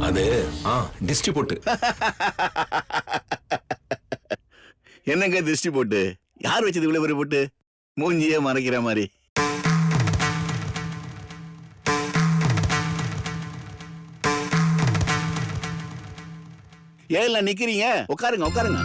அது டிஸ்ட்ரி போட்டு. என்னங்க திருஷ்டி போட்டு? யார் வச்சது இவ்வளவு பெரிய போட்டு? மூஞ்சியே மறைக்கிற மாதிரி. ஏல நிக்கிறீங்க? உட்காருங்க உட்காருங்க.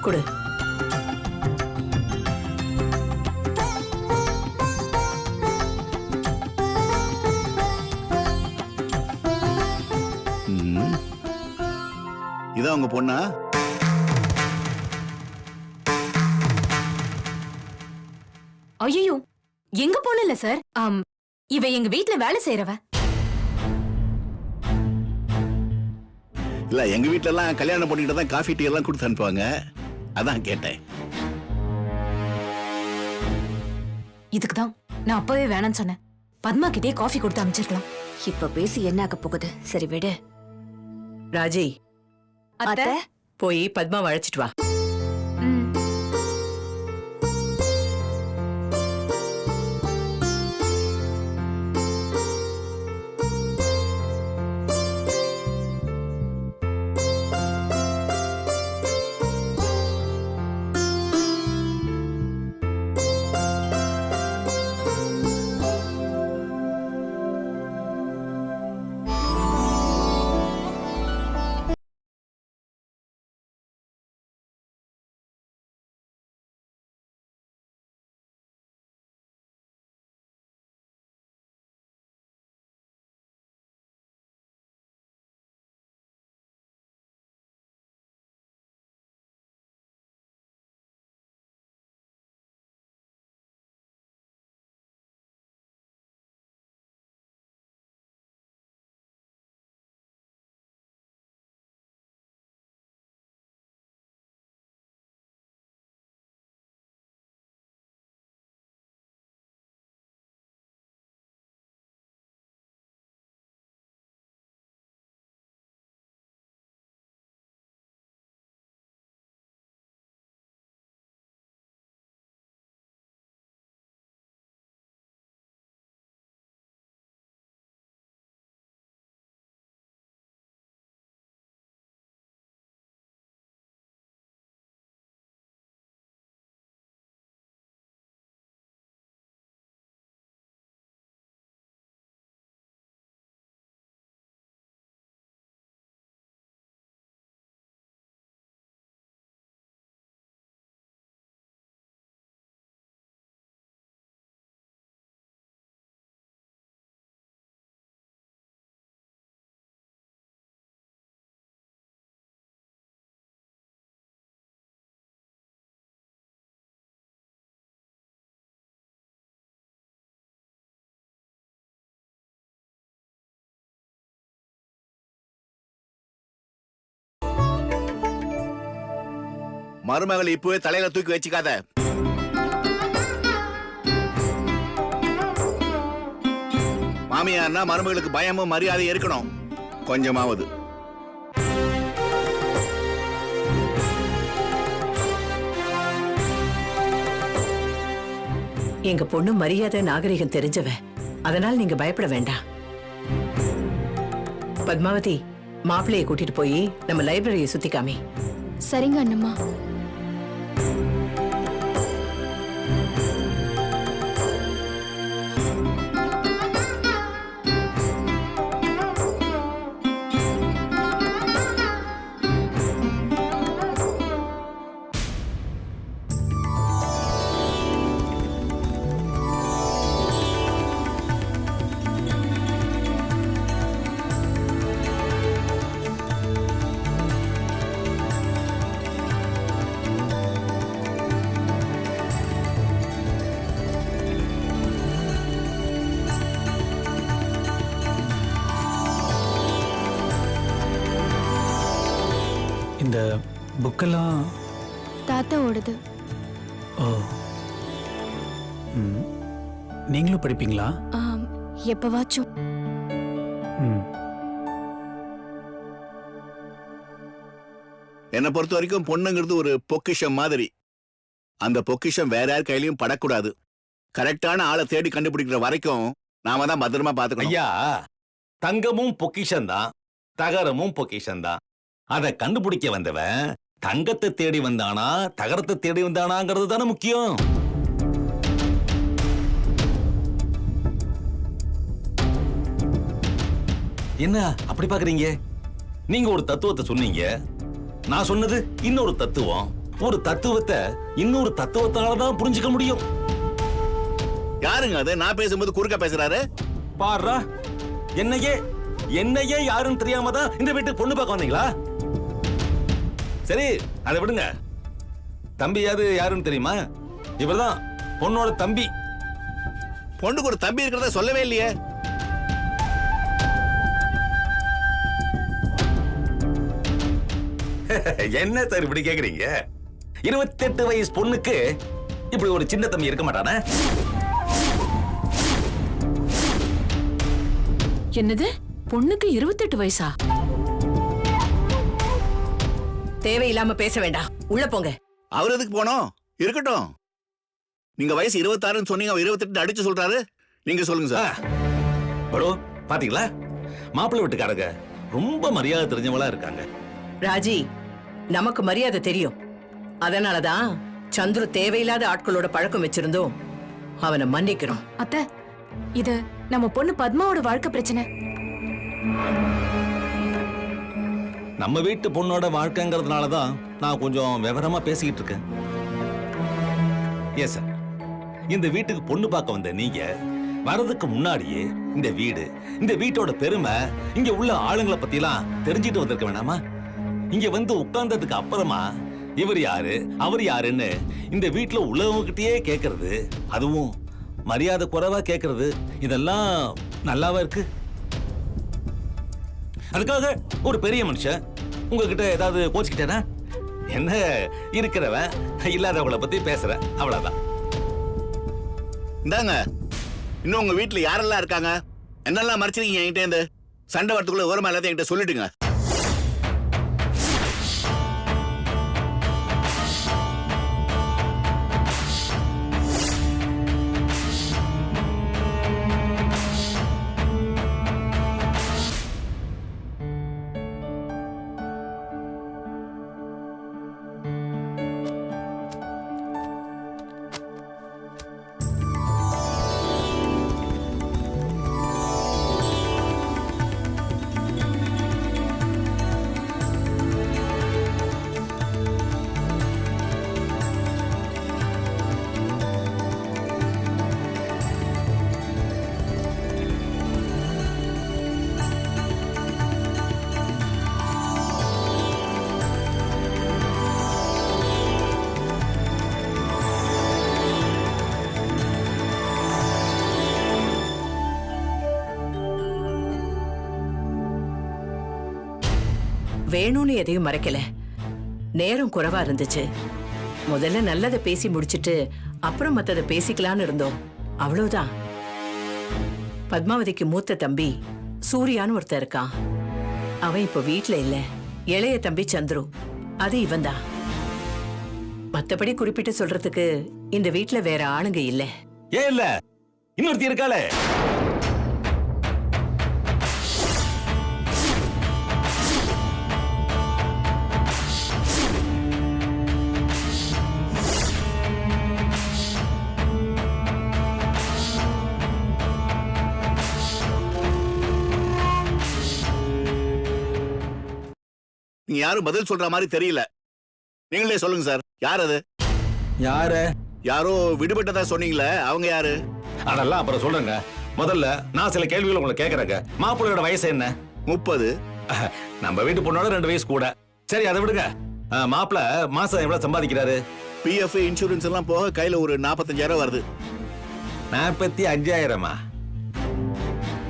கொடு. இதான் உங்க பொண்ணா? ஐயோ, எங்க பொண்ணு இல்ல சார். இவ எங்க வீட்ல வேலை செய்யறவ. இல்ல, எங்க வீட்ல எல்லாம் கல்யாணம் பண்ணிட்டு தான் காஃபி டீ எல்லாம் கொடுத்து அனுப்புவாங்க. அதான் கேட்டேன். இதுக்குதான் நான் அப்பவே வேணாம்னு சொன்னேன். பத்மா கிட்டே காஃபி கொடுத்து அனுப்பிச்சிருக்கலாம். இப்ப பேசி என்ன ஆக போகுது? சரி விடு. ராஜி, அத்தை, போய் பத்மா அழைச்சிட்டு வா. மருமகளை இப்பவே தலையில தூக்கி வச்சுக்காத. மாமியார்னா மருமகளுக்கு பயமும் மரியாதை இருக்கணும் கொஞ்சமாவது. எங்க பொண்ணு மரியாதை நாகரிகம் தெரிஞ்சவ. அதனால நீங்க பயப்பட வேண்டாம். பத்மாவதி, மாப்பிள்ளையை கூட்டிட்டு போய் நம்ம லைப்ரரியை சுத்திக்காமி. சரிங்க அண்ணம்மா. இந்த புக்கெல்லாம் தாத்தாவோடது. ஓ. ம். நீங்களும் படிப்பீங்களா? ஆம், எப்பவாச்சும். ம். என்னை பொறுத்த வரைக்கும் பொண்ணுங்கிறது ஒரு பொக்கிஷம் மாதிரி. அந்த பொக்கிஷம் வேற யார் கையிலயும் படக்கூடாது. கரெக்டான ஆளை தேடி கண்டுபிடிக்கிற வரைக்கும் நாம தான் பத்திரமா பாத்துக்கணும். ஐயா, தங்கமும் பொக்கிஷம் தான், தகரமும் பொக்கிஷம் தான். அதை கண்டுபிடிக்க வந்தவன் தங்கத்தை தேடி வந்தானா தகரத்தை தேடி வந்தானாங்கிறது தானே முக்கியம். என்ன அப்படி பாக்குறீங்க? நீங்க ஒரு தத்துவத்தை சொன்னீங்க, நான் சொன்னது இன்னொரு தத்துவம். ஒரு தத்துவத்தை இன்னொரு தத்துவத்தால தான் புரிஞ்சுக்க முடியும். யாருங்க அது? நான் பேசும்போது குறுக்க பேசுறாரு. பாருடா, என்னையே யாருன்னு தெரியாம தான் இந்த வீட்டுக்கு பொண்ணு பார்க்க வந்தீங்களா? சரி, அதை விடுங்க. தம்பியாவது யாருன்னு தெரியுமா? இவர்தான் பொண்ணோட தம்பி. பொண்ணுக்கு ஒரு தம்பி இருக்கிறத சொல்லவே இல்லையே. என்ன சார் இப்படி கேக்குறீங்க? 28 வயசு பொண்ணுக்கு இப்படி ஒரு சின்ன தம்பி இருக்க மாட்டானே? என்னது, பொண்ணுக்கு 28 வயசா? தேவையில்லாம பேச வேண்டாம், உள்ள போங்க. அவர் எதுக்கு போனோம்? இருக்கட்டும். நீங்க வயசு 26ன்னு சொன்னீங்க, 28 அடிச்சு சொல்றாரு. நீங்க சொல்லுங்க சார். பரோ, பாத்தீங்களா? மாப்பிள்ளை வீட்டுக்காரங்க ரொம்ப மரியாதை தெரிஞ்சவங்களா இருக்காங்க. ராஜி, நமக்கு மரியாதை தெரியும். அதனாலதான் சந்துரு தேவையில்லாத ஆட்களோட பழக்கம் வச்சிருந்தோம். அவனை மன்னிக்கிறோம். அத்தை, இது நம்ம பொண்ணு பத்மாவோட வாழ்க்கை பிரச்சனை. நம்ம வீட்டு பொண்ணோட வாழ்க்கைங்கிறதுனால தான் நான் கொஞ்சம் விவரமா பேசிக்கிட்டு இருக்கேன். எஸ் சார், இந்த வீட்டுக்கு பொண்ணு பார்க்க வந்த நீங்க வரதுக்கு முன்னாடியே இந்த வீட்டோட பெருமை, இங்க உள்ள ஆளுங்களை பத்திலாம் தெரிஞ்சிட்டு வந்திருக்க வேணாமா? இங்க வந்து உட்கார்ந்ததுக்கு அப்புறமா இவர் யாரு அவர் யாருன்னு இந்த வீட்டுல உள்ளவங்ககிட்டயே கேட்கறது, அதுவும் மரியாதை குறைவா கேட்கறது, இதெல்லாம் நல்லாவா இருக்கு? அதுக்காக ஒரு பெரிய மனுஷன் உங்ககிட்ட ஏதாவது கோச்சுக்கிட்டேனா என்ன? இருக்கிறவன் இல்லாதவங்களை பத்தி பேசுறேன், அவ்வளவுதான். இந்தாங்க, இன்னும் உங்க வீட்டுல யாரெல்லாம் இருக்காங்க, என்னெல்லாம் மறைச்சிருக்கீங்க என்கிட்ட இருந்து? சண்டை வரத்துக்குள்ள ஓரமா எல்லாத்தையும் என்கிட்ட சொல்லிடுங்க. வேணும்னு எதையும் மறைக்கல. நேரம் குறைவா இருந்துச்சு. முதல்ல நல்லதை பேசி முடிச்சிட்டு அப்புறம் மத்ததை பேசிக்கலான்னு இருந்தோம், அவ்வளவுதான். பத்மாவதிக்கு மூத்த தம்பி சூர்யான்னு ஒருத்தன் இருக்கான். அவன் இப்ப வீட்டுல இல்ல. இளைய தம்பி சந்துரு, அது இவன்தான். மத்தபடி குறிப்பிட்டு சொல்றதுக்கு இந்த வீட்டுல வேற ஆளுங்க இல்ல. ஏன் இல்ல? இன்னொருத்தி இருக்காளே. நீங்க யாரும் பதில் சொல்ற மாதிரி தெரியல. நீங்களே சொல்லுங்க சார், யார் அது? யாரு? யாரோ விடுபட்டதா சொன்னீங்களே, அவங்க யாரு? அதெல்லாம் அப்புறம் சொல்றேங்க. முதல்ல நான் சில கேள்விகள் உங்களை கேட்கறேங்க. மாப்பிள்ளையோட வயசு என்ன? 30. நம்ம வீட்டு பொண்ணோட 2 வயசு கூட. சரி, அதை விடுங்க. மாப்பிள்ளை மாசம் எவ்வளவு சம்பாதிக்கிறாரு? பிஎஃப் இன்சூரன்ஸ் எல்லாம் போக கையில ஒரு 45,000 வருது. 45,000?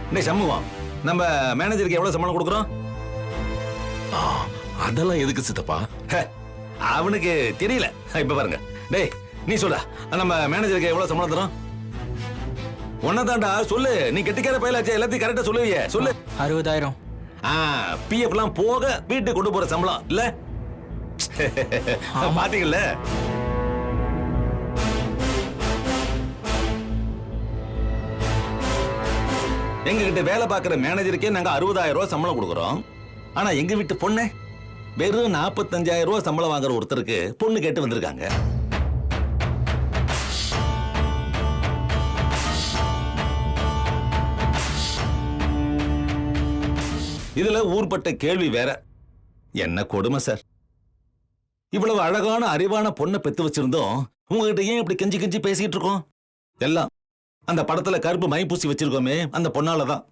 இந்த சமூகம் நம்ம மேனேஜருக்கு எவ்வளவு சம்பளம் கொடுக்குறோம்? அதெல்லாம் எதுக்கு சித்தப்பா? அவனுக்கு தெரியல. இப்ப பாருங்க, டேய் நீ சொல்ல, நம்ம மேனேஜருக்கு எவ்வளவு சம்பளம் தரோம்? ஒன்னதாண்டா சொல்லு, நீ கெட்டிக்கார பயிலாச்சே, எல்லாத்தையும் கரெக்டா சொல்லுவியே, சொல்லு. 60,000. பிஎஃப் எல்லாம் போக வீட்டுக்கு கொண்டு போற சம்பளம் இல்ல? பாத்தீங்கல்ல? எங்க கிட்ட வேலை பார்க்கிற மேனேஜருக்கே நாங்க 60,000 ரூபாய் சம்பளம் கொடுக்கறோம். ஆனா எங்க வீட்டு பொண்ணு வெறும் 45,000 ரூபாய் சம்பளம் வாங்குற ஒருத்தருக்கு பொண்ணு கேட்டு வந்திருக்காங்க. இதுல ஊர்பட்ட கேள்வி வேற. என்ன கொடுமை சார். இவ்வளவு அழகான அறிவான பொண்ணை பெத்து வச்சிருந்தோம், உங்ககிட்ட ஏன் இப்படி கெஞ்சி கெஞ்சி பேசிட்டு இருக்கோம்? எல்லாம் அந்த படத்துல கருப்பு மை பூசி வச்சிருக்கோமே அந்த பொண்ணாலதான்.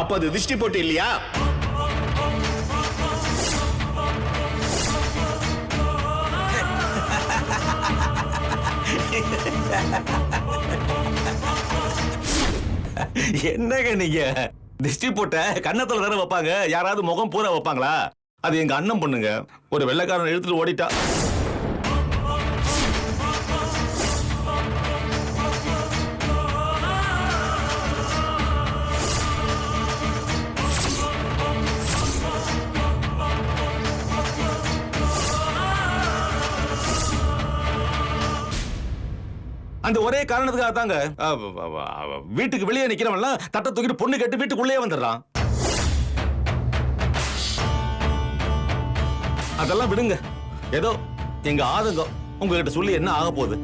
அப்ப அது திருஷ்டி போட்டு இல்லையா? என்னங்க நீங்க திருஷ்டி போட்ட கன்னத்துல தானே வைப்பாங்க, யாராவது முகம் பூரா வைப்பாங்களா? அது எங்க அண்ணன் பொண்ணுங்க, ஒரு வெள்ளைக்காரன் எடுத்துட்டு ஓடிட்டா. அந்த ஒரே காரணத்துக்காக தாங்க வீட்டுக்கு வெளியே நிக்கிறவன்லாம் தட்டை தூக்கிட்டு பொண்ணு கேட்டு வீட்டுக்குள்ளே வந்துடுறான். அதெல்லாம் விடுங்க, ஏதோ எங்க ஆதங்கம் உங்ககிட்ட சொல்லி என்ன ஆக போகுது.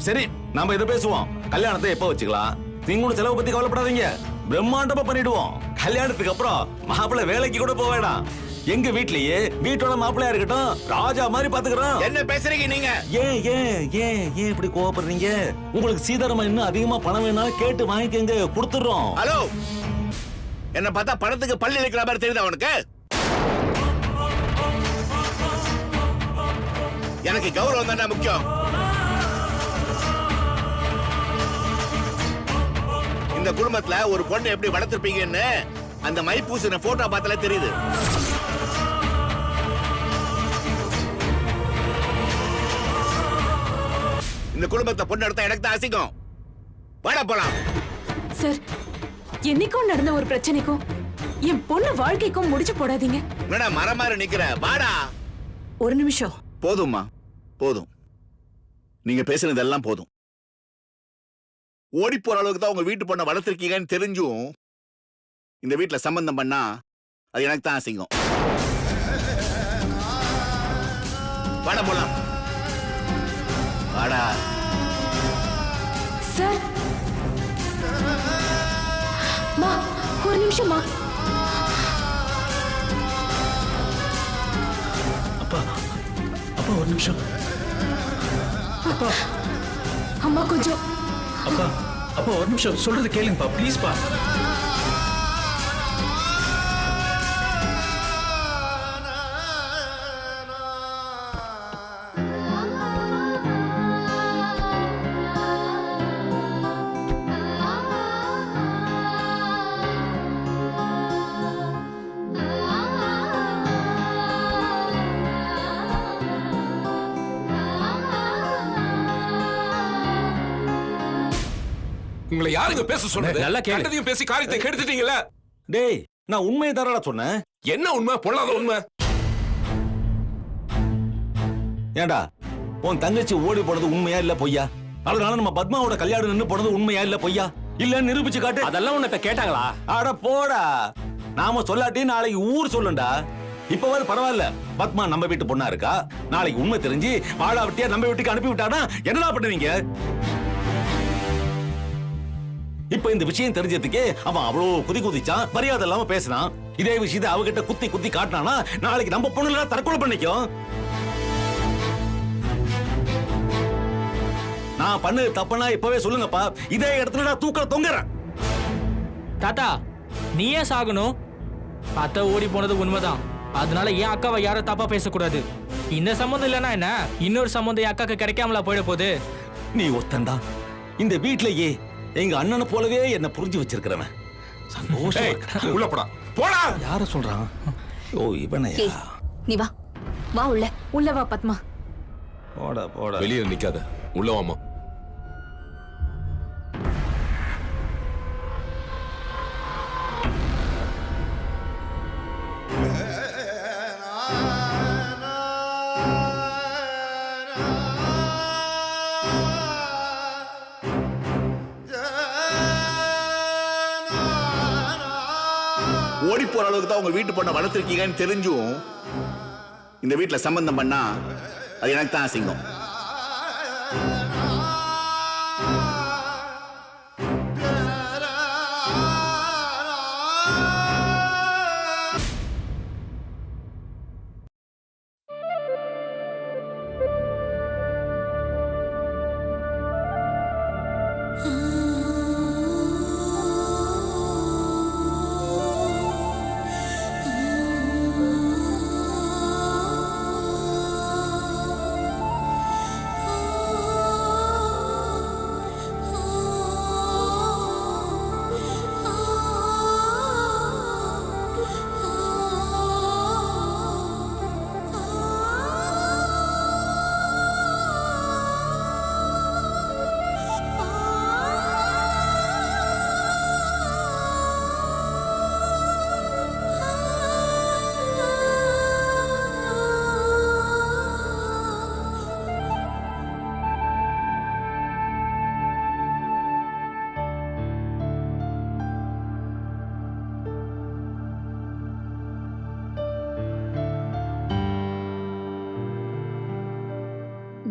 சரி நாம இதை பேசுவோம். கல்யாணத்தை எப்ப வச்சுக்கலாம்? நீங்களும் செலவு பத்தி கவலைப்படாதீங்க, பிரம்மாண்டமா பண்ணிடுவோம். கல்யாணத்துக்கு அப்புறம் மாப்பிள்ளை வேலைக்கு கூட போக வேண்டாம், எங்க வீட்லயே வீட்டோட மாப்பிள்ளையா இருக்கட்டும், ராஜா மாதிரி பாத்துக்கிறோம். என்ன பேசுறீங்க நீங்க? ஏன் ஏன் ஏன் ஏன் இப்படி கோவப்படுறீங்க? உங்களுக்கு சீதாராமா இன்னும் அதிகமா பணம் வேணாலும் கேட்டு வாங்கிக்கங்க, கொடுத்துறோம். ஹலோ, என்ன பார்த்தா பணத்துக்கு பள்ளி இழுக்கிற மாதிரி தெரியுதா உனக்கு? எனக்கு கௌரவம் தானே முக்கியம். இந்த குடும்பத்துல ஒரு பொண்ணு எப்படி வளர்த்திருப்பீங்கன்னு அந்த மைப்பூசின போட்டோ பார்த்தாலே தெரியுது. இந்த குடும்பத்தை பொண்ணு எடுத்தா எனக்கு தான் அசிங்கம். வாடா போலாம். சார், என்னைக்கும் நடந்த ஒரு பிரச்சனைக்கும் என் பொண்ணு வாழ்க்கைக்கும் முடிச்சு போடாதீங்க. என்னடா மரம் மாதிரி நிக்கிற? வாடா. ஒரு நிமிஷம். போதும்மா, போதும். நீங்க பேசுனதெல்லாம் போதும். ஓடி போற அளவுக்கு தான் உங்க வீட்டு பொண்ணை வளர்த்திருக்கீங்கன்னு தெரிஞ்சும் இந்த வீட்டுல சம்பந்தம் பண்ணா அது எனக்கு தான் அசிங்கம். வாடா போலாம். வாடா. சார், மா ஒரு நிமிஷமா. அப்பா அப்பா ஒரு நிமிஷம். அப்பா அம்மா கொஞ்சம். அப்பா அப்பா ஒரு நிமிஷம், சொல்றது கேளுங்கப்பா ப்ளீஸ்ப்பா. உங்களை யாருங்க பேச சொன்னது? நல்லா கேளு. கண்டதையும் பேசி காரியத்தை கெடுத்துட்டீங்கல்ல. டேய், நான் உண்மையை தானடா சொன்னேன். என்ன உண்மை? பொல்லாத உண்மை. ஏண்டா உன் தங்கச்சி ஓடி போனது உண்மையா இல்ல பொய்யா? அதனால நம்ம பத்மாவோட கல்யாணம் நின்னு போனது உண்மையா இல்ல பொய்யா? இல்ல நிரூபிச்சு காட்டு. அதெல்லாம் உன்னை இப்ப கேட்டாங்களா? அட போடா, நாம சொல்லாட்டி நாளைக்கு ஊர் சொல்லுண்டா. இப்பவாது பரவாயில்ல, பத்மா நம்ம வீட்டு பொண்ணா இருக்கா. நாளைக்கு உண்மை தெரிஞ்சு வாழா விட்டியா நம்ம வீட்டுக்கு அனுப்பி விட்டானா என்னடா பண்ணுவீங்க? இப்ப இந்த விஷயம் தெரிஞ்சதுக்கே அவன் அவ்வளவு குதிச்சான், மரியாதை இல்லாம பேசினான். இதே விஷயத்தை அவகிட்ட குத்தி காட்டினானா நாளைக்கு நம்ம பொண்ணுல தற்கொலை பண்ணிக்கும். நான் பண்ணு தப்புனா இப்பவே சொல்லுங்கப்பா, இதே இடத்துல நான் தூக்கல தொங்குறேன். தாத்தா, நீயே சாகணும். அத்தை ஓடி போனது உண்மைதான். அதனால ஏன் அக்காவை யாரும் தப்பா பேசக்கூடாது. இந்த சம்மந்தம் இல்லைன்னா என்ன, இன்னொரு சம்மந்தம் என் அக்காக்கு கிடைக்காமலா போயிட போகுது? நீ ஒத்தந்தான் இந்த வீட்லயே எங்க அண்ணனை போலவே என்ன புரிஞ்சு வச்சிருக்கிறவன். சந்தோஷம் ஏய், இருக்குடா. உள்ள போடா போடா. யார சொல்றான்? ஓ இவனையா? ஏய் நீ வா வா உள்ள. உள்ள வா பத்மா. போடா போடா. வெளியே நிக்காத, உள்ள வாமா. ஓடி போற அளவுக்கு தான் உங்க வீட்டு பொண்ணை வளர்த்துருக்கீங்கன்னு தெரிஞ்சும் இந்த வீட்டுல சம்பந்தம் பண்ணா அது எனக்கு தான் அசிங்கம்.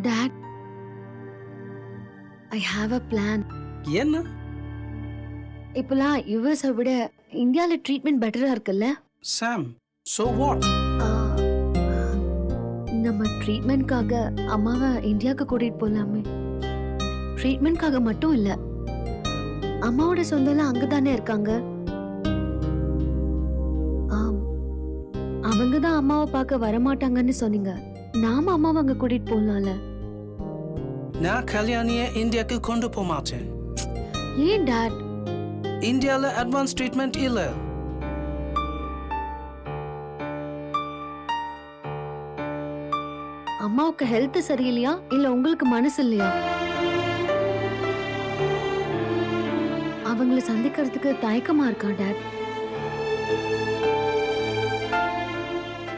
Dad, I have a plan. என்ன? இப்போலாம் யுஎஸை விட இந்தியாவில் ட்ரீட்மெண்ட் பெட்டரா இருக்குல்ல? சாம், so what? ஆ, நம்ம ட்ரீட்மெண்ட்காக அம்மாவை இந்தியாவுக்கு கூட்டிட்டு போலாமே. ட்ரீட்மெண்ட்காக மட்டும் இல்ல, அம்மாவோட சொந்தம்லாம் அங்கதானே இருக்காங்க. ஆம், அவங்க தான் அம்மாவை பார்க்க வரமாட்டாங்கன்னு சொன்னீங்க. நாம அம்மாவை அங்க கூட்டிட்டு போலாம்ல. நான் கல்யாணியை இந்தியாவுக்கு கொண்டு போக மாட்டேன். ஏன் டாட்? இந்தியாவில் அட்வான்ஸ் ட்ரீட்மெண்ட் இல்ல. அம்மாவுக்கு ஹெல்த் சரியில்லையா இல்ல உங்களுக்கு மனசு இல்லையா? அவங்கள சந்திக்கிறதுக்கு தயக்கமா இருக்கா டாட்?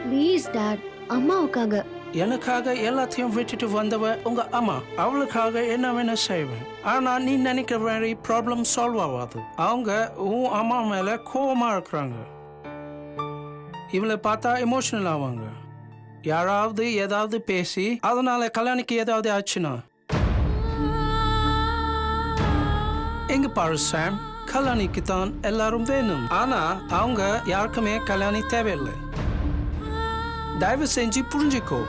ப்ளீஸ் டாட், அம்மாவுக்காக. எனக்காக எல்லாத்தையும் விட்டுட்டு வந்தவ உங்க அம்மா. அவளுக்காக என்ன வேணா செய்வேன். ஆனா நீ நினைக்கிற மாதிரி ப்ராப்ளம் சால்வ் ஆகாது. அவங்க உன் அம்மா மேல கோவமா இருக்கிறாங்க. இவளை பார்த்தா எமோஷனல் ஆவாங்க. யாராவது ஏதாவது பேசி அதனால கல்யாணிக்கு ஏதாவது ஆச்சுன்னா, எங்க பாரு சாம், கல்யாணிக்கு தான் எல்லாரும் வேணும். ஆனா அவங்க யாருக்குமே கல்யாணி தேவையில்லை. தயவு செஞ்சு புரிஞ்சுக்கோ.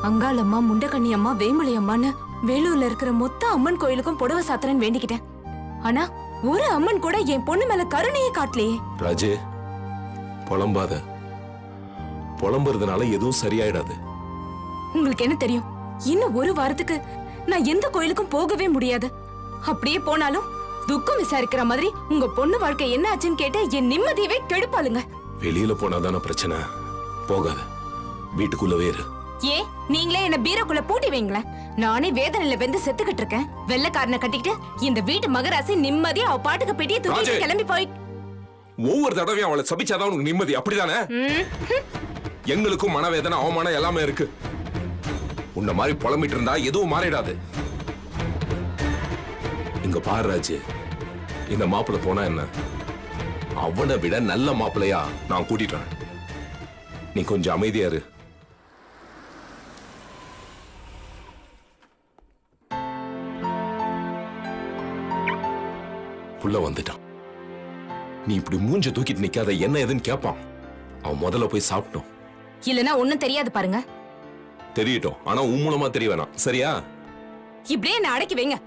அங்காளம்மா, முண்டக்கண்ணி அம்மா, வேம்புலி அம்மான்னு வேலூர்ல இருக்கிற மொத்த அம்மன் கோயிலுக்கும் புடவை சாத்திரன்னு வேண்டிக்கிட்டேன். ஆனா ஒரு அம்மன் கூட என் பொண்ணு மேல கருணையே காட்டலையே. ராஜே, புலம்பாத. புலம்புறதுனால எதுவும் சரியாயிடாது. உங்களுக்கு என்ன தெரியும்? இன்னும் ஒரு வாரத்துக்கு நான் எந்த கோயிலுக்கும் போகவே முடியாது. அப்படியே போனாலும் துக்கம் விசாரிக்கிற மாதிரி உங்க பொண்ணு வாழ்க்கை என்ன ஆச்சுன்னு கேட்டு என் நிம்மதியவே கெடுப்பாளுங்க. வெளியில போனாதான பிரச்சனை. போகாத, வீட்டுக்குள்ளவே இரு. ஏன் நீங்களே என்ன பீரோக்குள்ள பூட்டி வைங்களேன். நானே வேதனையில வெந்து செத்துக்கிட்டு இருக்கேன். வெள்ளைக்காரனை கட்டிக்கிட்டு இந்த வீட்டு மகராசி நிம்மதியா அவ பாட்டுக்கு பெட்டியை தூக்கிட்டு ராஜே. கிளம்பி போய் ஒவ்வொரு தடவையும் அவளை சபிச்சாதான் உனக்கு நிம்மதி, அப்படிதானே? எங்களுக்கும் மனவேதனை, அவமானம் எல்லாமே இருக்கு. உன்ன மாதிரி புலம்பிட்டு இருந்தா எதுவும் மாறிடாது. இங்க பாரு ராஜு, இந்த மாப்பிள்ளை போனா என்ன, அவனை விட நல்ல மாப்பிள்ளையா நான் கூட்டிட்டேன். நீ கொஞ்சம் அமைதியா இரு. புள்ள வந்துட்டான். நீ இப்படி மூஞ்ச தூக்கிட்டு நிக்காத, என்ன ஏதுன்னு கேட்பான். அவன் முதல்ல போய் சாப்பிட்டோம். இல்லனா ஒண்ணும் தெரியாது பாருங்க. தெரியட்டும், ஆனா உன் மூலமா தெரிய வேணாம், சரியா? இப்படியே என்ன அடக்கி வைங்க.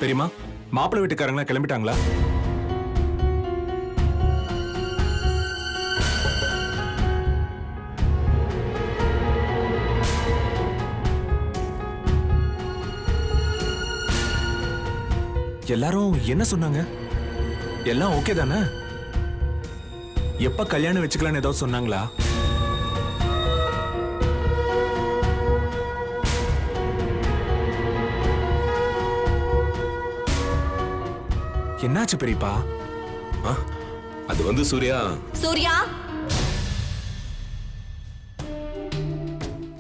பெரியமா, மாப்பிள்ளை வீட்டுக்காரங்களா கிளம்பிட்டாங்களா? எல்லாரும் என்ன சொன்னாங்க? எல்லாம் ஓகே தானே? எப்ப கல்யாணம் வச்சுக்கலாம்னு ஏதாவது சொன்னாங்களா? என்னாச்சு பெரியப்பா? அது வந்து சூர்யா சூர்யா